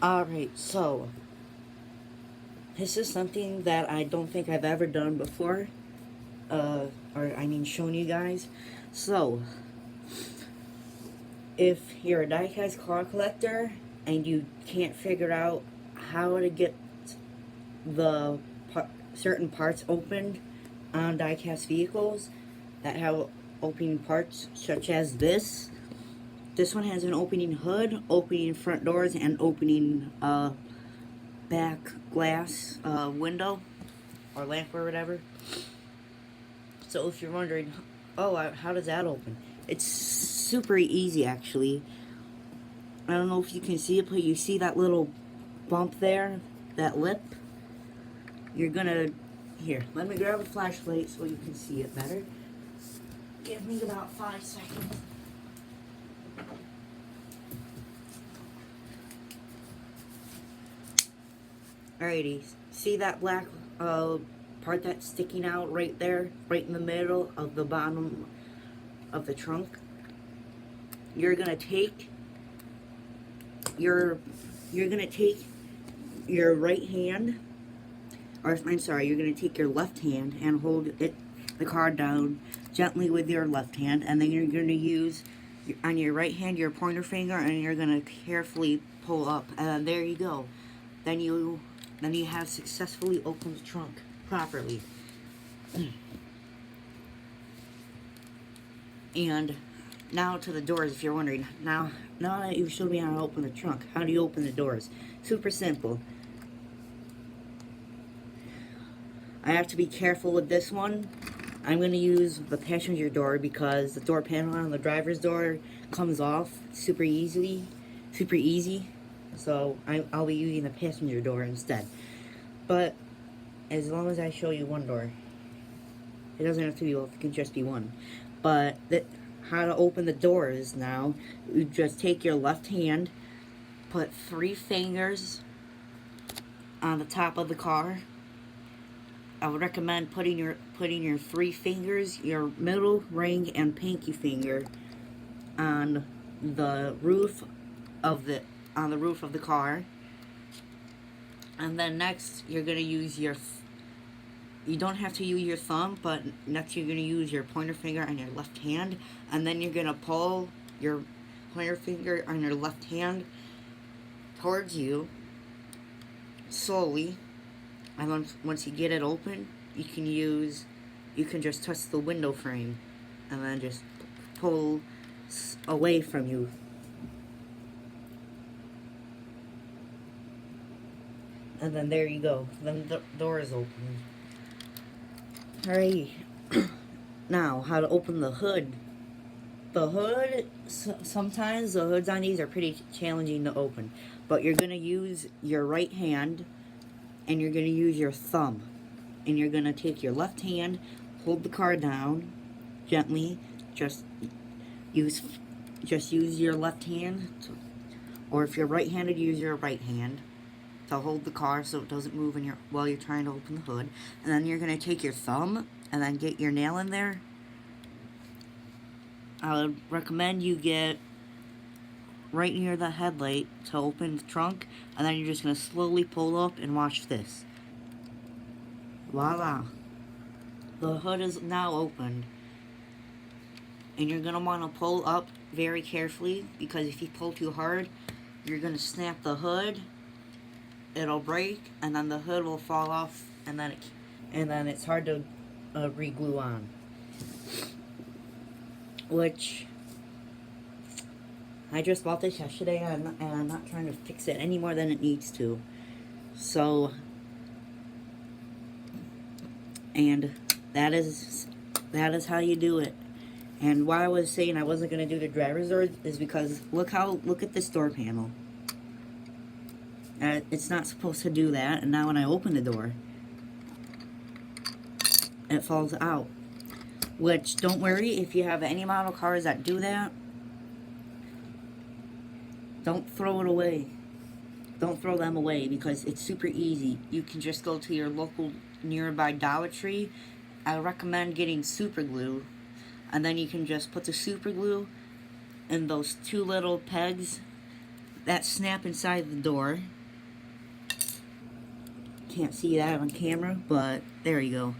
Alright, so this is something that I don't think I've ever done before. Or I mean shown you guys. So, if you're a diecast car collector and you can't figure out how to get the certain parts opened on diecast vehicles that have opening parts such as this one has an opening hood, opening front doors, and opening back glass window or lamp or whatever. So if you're wondering, oh, how does that open? It's super easy, actually. I don't know if you can see it, but you see that little bump there, that lip? You're gonna, here, let me grab a flashlight so you can see it better. Give me about 5 seconds. Alrighty, see that black part that's sticking out right there, right in the middle of the bottom of the trunk? You're gonna take your right hand, or I'm sorry, you're gonna take your left hand and hold the card down gently with your left hand, and then you're gonna use on your right hand your pointer finger, and you're gonna carefully pull up, and there you go. Then you have successfully opened the trunk properly. And now to the doors, if you're wondering. Now that you showed me how to open the trunk, how do you open the doors? Super simple. I have to be careful with this one. I'm going to use the passenger door because the door panel on the driver's door comes off super easy. So I'll be using the passenger door instead. But as long as I show you one door, it doesn't have to be both, it can just be one. But how to open the doors now, you just take your left hand, put 3 fingers on the top of the car. I would recommend putting your 3 fingers, your middle ring and pinky finger, on the roof of the car. And then next you're gonna use you don't have to use your thumb, but next you're gonna use your pointer finger on your left hand, and then you're gonna pull your pointer finger on your left hand towards you slowly. And once you get it open, you can just touch the window frame and then just pull away from you. And then there you go. Then the door is open. Alright. Now, how to open the hood. The hood, sometimes the hoods on these are pretty challenging to open. But you're going to use your right hand and you're going to use your thumb. And you're going to take your left hand, hold the car down gently. Just use your left hand. Or if you're right-handed, use your right hand to hold the car so it doesn't move while you're trying to open the hood. And then you're going to take your thumb and then get your nail in there. I would recommend you get right near the headlight to open the trunk, and then you're just going to slowly pull up and watch this. Voila. The hood is now opened. And you're going to want to pull up very carefully, because if you pull too hard, you're going to snap the hood. It'll break, and then the hood will fall off, and then it's hard to re-glue on. Which, I just bought this yesterday, and I'm not trying to fix it any more than it needs to. So, and that is how you do it. And why I was saying I wasn't going to do the driver's door is because look at this door panel. It's not supposed to do that, and now when I open the door, it falls out. Which, don't worry, if you have any model cars that do that, don't throw it away. Don't throw them away, because it's super easy. You can just go to your local nearby Dollar Tree. I recommend getting super glue, and then you can just put the super glue in those 2 little pegs that snap inside the door. Can't see that on camera, but there you go.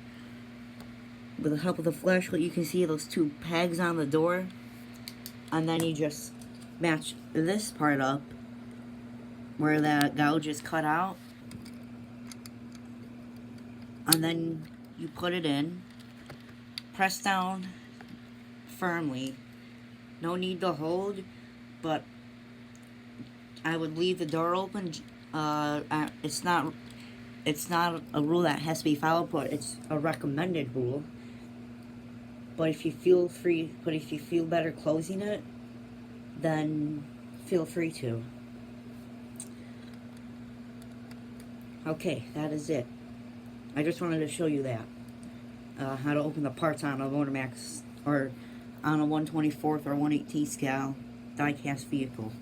With the help of the flashlight, you can see those two pegs on the door. And then you just match this part up where that gouge is cut out. And then you put it in. Press down firmly. No need to hold, but I would leave the door open. It's not a rule that has to be followed, but it's a recommended rule. But if you feel better closing it, then feel free to. Okay, that is it. I just wanted to show you that. How to open the parts on a Motormax or on a 1/24 or 1/18 scale diecast vehicle.